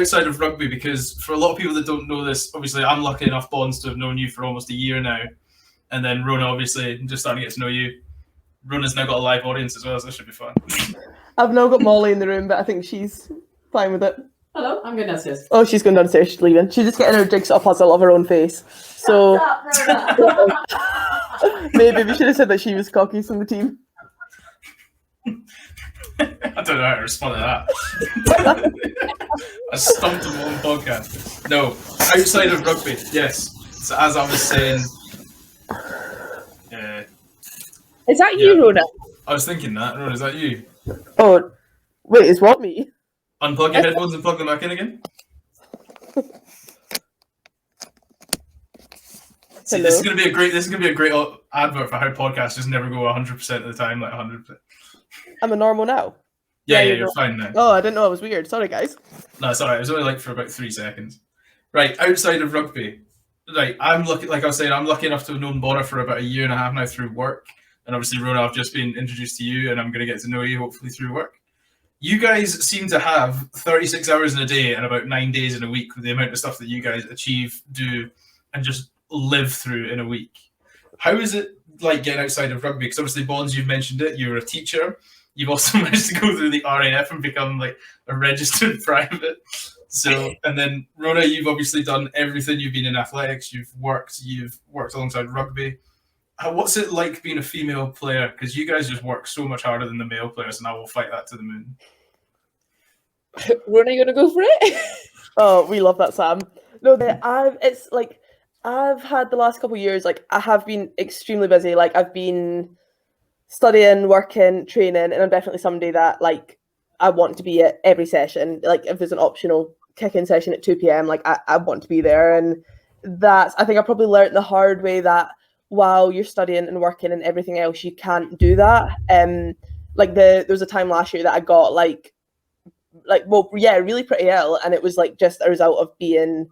outside of rugby, because for a lot of people that don't know this, obviously I'm lucky enough, Bonds, to have known you for almost a year now. And then Rhona, obviously, just starting to get to know you. Rhona's now got a live audience as well, so this should be fun. I've now got Molly in the room, but I think she's fine with it. Hello, I'm going downstairs. Oh, she's going downstairs, she's leaving. She's just getting her jigsaw puzzle of her own face. So maybe we should have said that she was cockiest in the team. I don't know how to respond to that. I stumped him on podcast. No, outside of rugby, yes. So as I was saying, is that you, Rhona? I was thinking that. Rhona, is that you? Oh, wait, is what me? Unplug your headphones and plug them back in again. See, this is gonna be a great advert for how podcasts just never go 100% of the time, like 100%. I'm a normal now. Yeah, you're fine now. Oh, I didn't know it was weird. Sorry, guys. No, it's alright. It was only like for about 3 seconds. Right, outside of rugby, right, I'm lucky. Like I was saying, I'm lucky enough to have known Bora for about a year and a half now through work, and obviously, Rhona, I've just been introduced to you, and I'm going to get to know you hopefully through work. You guys seem to have 36 hours in a day and about 9 days in a week with the amount of stuff that you guys achieve, do, and just live through in a week. How is it like getting outside of rugby? Because obviously, Bonds, you've mentioned it, you're a teacher. You've also managed to go through the RAF and become like a registered private. So, and then Rhona, you've obviously done everything. You've been in athletics, you've worked alongside rugby. What's it like being a female player? Because you guys just work so much harder than the male players, and I will fight that to the moon. Rhona, you gonna go for it? Oh, we love that, Sam. No, I've had the last couple of years, like I have been extremely busy. Like I've been studying, working, training, and I'm definitely somebody that like I want to be at every session. Like if there's an optional kick-in session at 2 p.m, like I want to be there. And I think I probably learned the hard way that while you're studying and working and everything else, you can't do that. Like there was a time last year that I got really pretty ill, and it was like just a result of being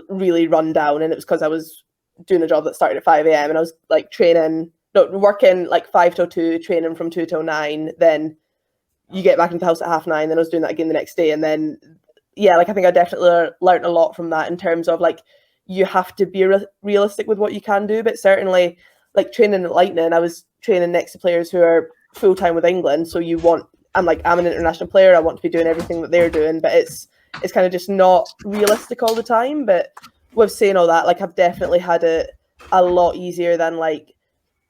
really run down, and it was because I was doing a job that started at 5 a.m. and I was like working like 5 till 2, training from 2 till 9, then you get back into the house at 9:30, then I was doing that again the next day. And then I think I definitely learned a lot from that in terms of like you have to be realistic with what you can do. But certainly like training at Lightning, I was training next to players who are full-time with England, so I'm an international player, I want to be doing everything that they're doing, but it's kind of just not realistic all the time. But with saying all that, like I've definitely had it a lot easier than like,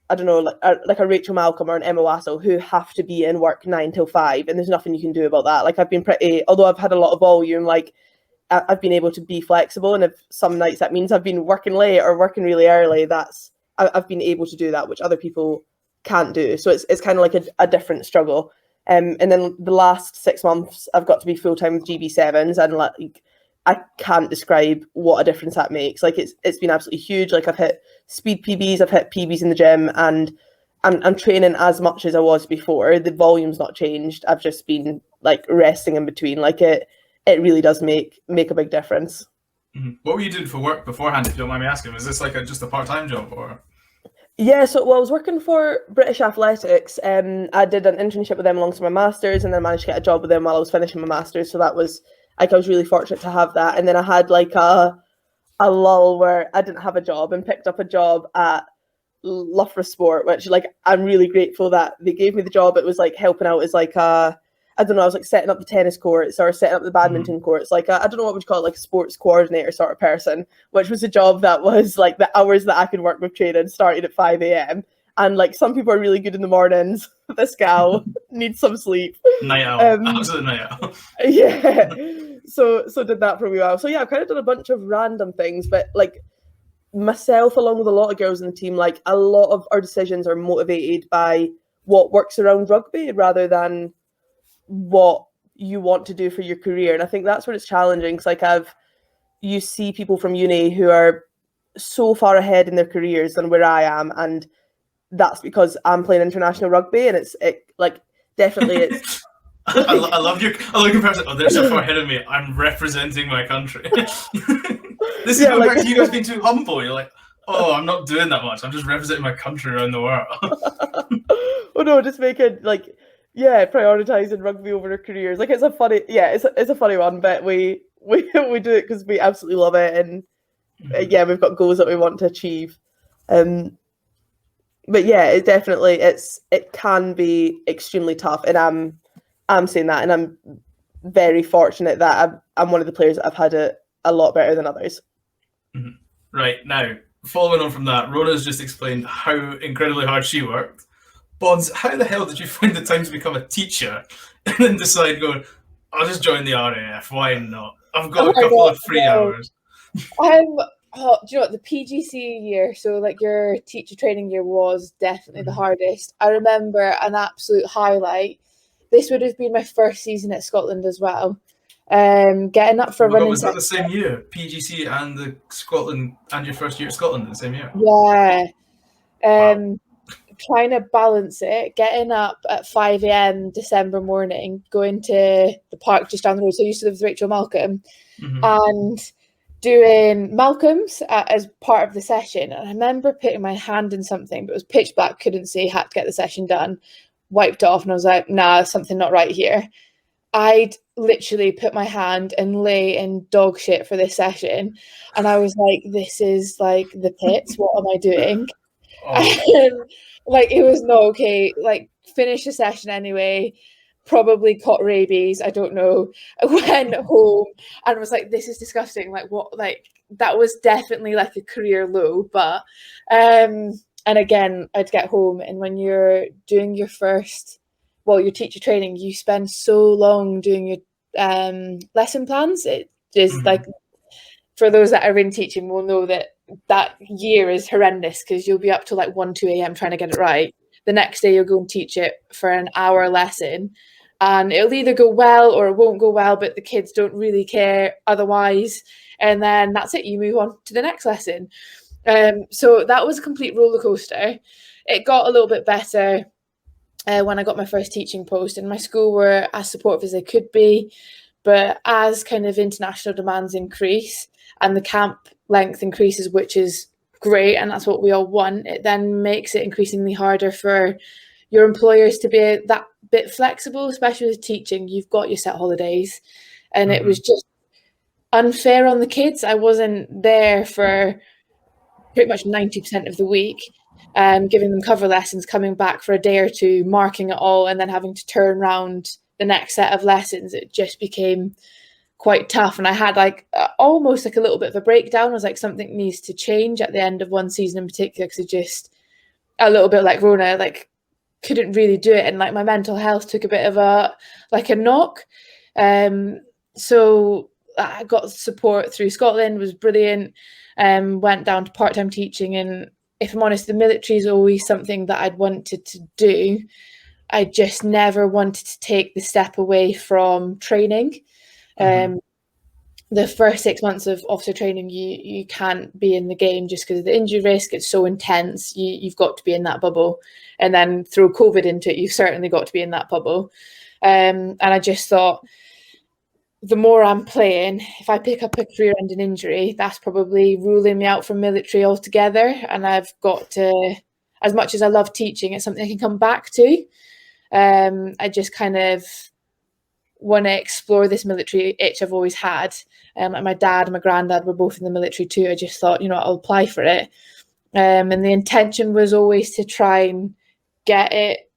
I don't know, like a Rachel Malcolm or an Emma Wassell who have to be in work 9 till 5, and there's nothing you can do about that. Like I've been although I've had a lot of volume, like I've been able to be flexible, and if some nights that means I've been working late or working really early, I've been able to do that, which other people can't do. So it's kind of like a different struggle. And then the last 6 months I've got to be full-time with GB7s, and like I can't describe what a difference that makes. Like it's been absolutely huge. Like I've hit speed PBs, I've hit PBs in the gym, and I'm training as much as I was before. The volume's not changed. I've just been like resting in between. Like it really does make a big difference. Mm-hmm. What were you doing for work beforehand, if you don't mind me asking? Was this like just a part-time job or? Yeah, so I was working for British Athletics. I did an internship with them alongside my masters, and then managed to get a job with them while I was finishing my masters. So that was like I was really fortunate to have that. And then I had like a lull where I didn't have a job and picked up a job at Loughborough Sport, which like I'm really grateful that they gave me the job. It was like helping out as like I don't know, I was like setting up the tennis courts or setting up the badminton courts. Like I don't know what would you call it, like a sports coordinator sort of person, which was a job that was like the hours that I could work with training started at 5 a.m. And like some people are really good in the mornings. This gal needs some sleep. Night owl. Absolute night owl. Yeah. So did that for a while. So yeah, I've kind of done a bunch of random things, but like myself, along with a lot of girls in the team, like a lot of our decisions are motivated by what works around rugby rather than what you want to do for your career. And I think that's where it's challenging, because like you see people from uni who are so far ahead in their careers than where I am, and that's because I'm playing international rugby, and it's definitely I love your comparison. Oh, they're so far ahead of me. I'm representing my country. This is going back to you guys being too humble. You're like, oh, I'm not doing that much. I'm just representing my country around the world. Oh no, just making like prioritizing rugby over their careers. Like it's a funny one, but we we do it because we absolutely love it, and yeah, we've got goals that we want to achieve. But yeah, it can be extremely tough, and I'm saying that, and I'm very fortunate that I'm one of the players that have had it a lot better than others. Right, now, following on from that, Rhona's just explained how incredibly hard she worked. Bonds, how the hell did you find the time to become a teacher and then decide, going, I'll just join the RAF, why not? I've got a couple of free hours. Do you know what, the PGC year, so like your teacher training year, was definitely the hardest. I remember an absolute highlight. This would have been my first season at Scotland as well. Getting up for a running. Was that the same year? PGC and the Scotland, and your first year at Scotland the same year? Yeah. Wow. Trying to balance it, getting up at 5 a.m. December morning, going to the park just down the road. So I used to live with Rachel Malcolm, and doing Malcolm's as part of the session. And I remember putting my hand in something, but it was pitch black, couldn't see, had to get the session done, wiped it off, and I was like, nah, something not right here. I'd literally put my hand and lay in dog shit for this session. And I was like, this is like the pits. What am I doing? Like, it was not okay. Like, finished the session anyway, probably caught rabies, I don't know. I went home and was like, this is disgusting. Like, what? Like, that was definitely like a career low. But and again, I'd get home, and when you're doing your teacher training, you spend so long doing your lesson plans. It just like, for those that are in teaching will know that year is horrendous, because you'll be up till like 1-2 a.m. trying to get it right. The next day you'll go and teach it for an hour lesson, and it'll either go well or it won't go well, but the kids don't really care otherwise, and then that's it, you move on to the next lesson. So that was a complete roller coaster. It got a little bit better when I got my first teaching post, and my school were as supportive as they could be. But as kind of international demands increase and the camp length increases, which is great, and that's what we all want, it then makes it increasingly harder for your employers to be that bit flexible, especially with teaching. You've got your set holidays, and it was just unfair on the kids. I wasn't there for pretty much 90% of the week, giving them cover lessons, coming back for a day or two, marking it all, and then having to turn around the next set of lessons. It just became quite tough, and I had like almost like a little bit of a breakdown. I was like, something needs to change at the end of one season in particular, because it just, a little bit like Rhona, like couldn't really do it, and like my mental health took a bit of a knock. So I got support through Scotland, was brilliant. Went down to part-time teaching, and if I'm honest, the military is always something that I'd wanted to do. I just never wanted to take the step away from training. The first 6 months of officer training, you can't be in the game just because of the injury risk. It's so intense. You've got to be in that bubble. And then throw COVID into it, you've certainly got to be in that bubble. And I just thought, the more I'm playing, if I pick up a career-ending injury, that's probably ruling me out from military altogether. And I've got to, as much as I love teaching, it's something I can come back to. I just kind of want to explore this military itch I've always had. Like my dad and my granddad were both in the military too. I just thought, I'll apply for it. And the intention was always to try and get it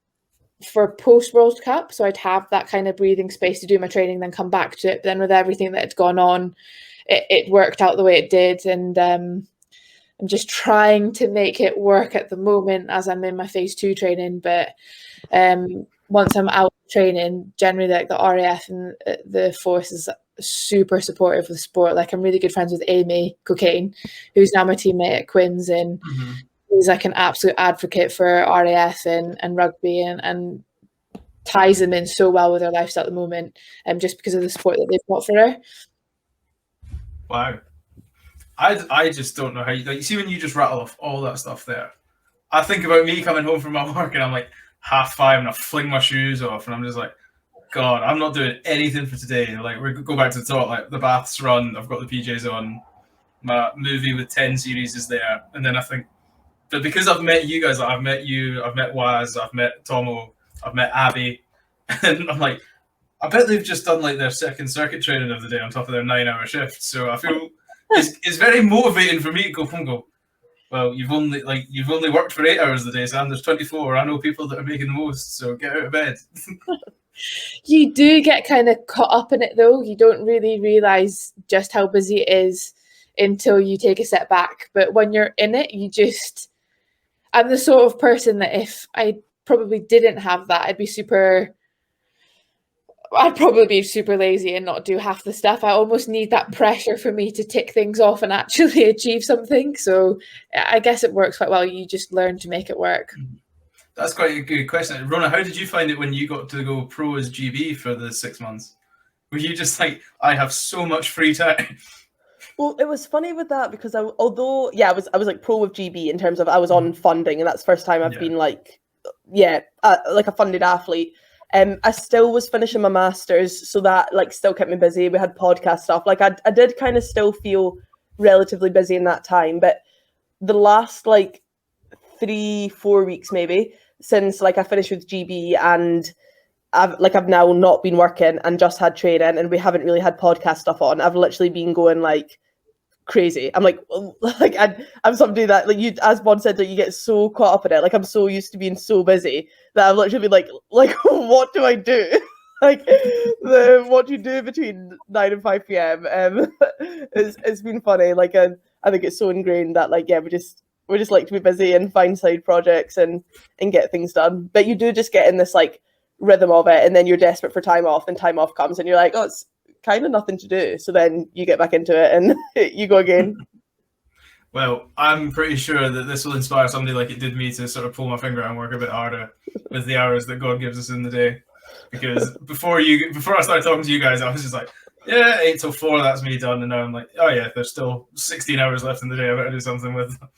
for post-World Cup. So I'd have that kind of breathing space to do my training, then come back to it. But then with everything that had gone on, it worked out the way it did. And I'm just trying to make it work at the moment as I'm in my phase 2 training. But once I'm out training, generally like the RAF and the force is super supportive of the sport. Like, I'm really good friends with Amy Cocaine, who's now my teammate at Quins, and who's like an absolute advocate for RAF and rugby, and ties them in so well with her lifestyle at the moment, just because of the support that they've got for her. Wow. I just don't know how you see when you just rattle off all that stuff there. I think about me coming home from my work and I'm like 5:30 and I fling my shoes off and I'm just like, God, I'm not doing anything for today. Like, we go back to the top, like the bath's run, I've got the PJs on, my movie with 10 series is there, and then I think, but because I've met you guys, like I've met you, I've met Waz, I've met Tomo, I've met Abby, and I'm like, I bet they've just done like their second circuit training of the day on top of their 9-hour shift. So I feel it's very motivating for me to go home and go, well, you've only worked for 8 hours a day, Sam. There's 24. I know people that are making the most, so get out of bed. You do get kind of caught up in it though. You don't really realize just how busy it is until you take a step back. But when you're in it, I'm the sort of person that if I probably didn't have that, I'd probably be super lazy and not do half the stuff. I almost need that pressure for me to tick things off and actually achieve something. So I guess it works quite well. You just learn to make it work. That's quite a good question. Rhona, how did you find it when you got to go pro as GB for the 6 months? Were you just like, I have so much free time? Well, it was funny with that because I was like pro with GB in terms of I was on funding, and that's the first time I've been like a funded athlete. I still was finishing my masters, so that like still kept me busy. We had podcast stuff. Like I did kind of still feel relatively busy in that time, but the last like 3-4 weeks maybe since like I finished with GB and I've now not been working and just had training and we haven't really had podcast stuff on. I've literally been going like crazy. I'm like I'm somebody that like you, as Bon said, that you get so caught up in it. Like I'm so used to being so busy that I've literally been like what do I do? Like what do you do between 9 and 5 p.m. It's been funny. Like I think it's so ingrained that like we just like to be busy and find side projects and get things done. But you do just get in this like rhythm of it, and then you're desperate for time off, and time off comes and you're like, oh, it's kind of nothing to do. So then you get back into it and you go again. Well, I'm pretty sure that this will inspire somebody like it did me to sort of pull my finger out and work a bit harder with the hours that God gives us in the day. Because before I started talking to you guys, I was just like, yeah, 8 till 4, that's me done. And now I'm like, oh yeah, there's still 16 hours left in the day. I better do something with them.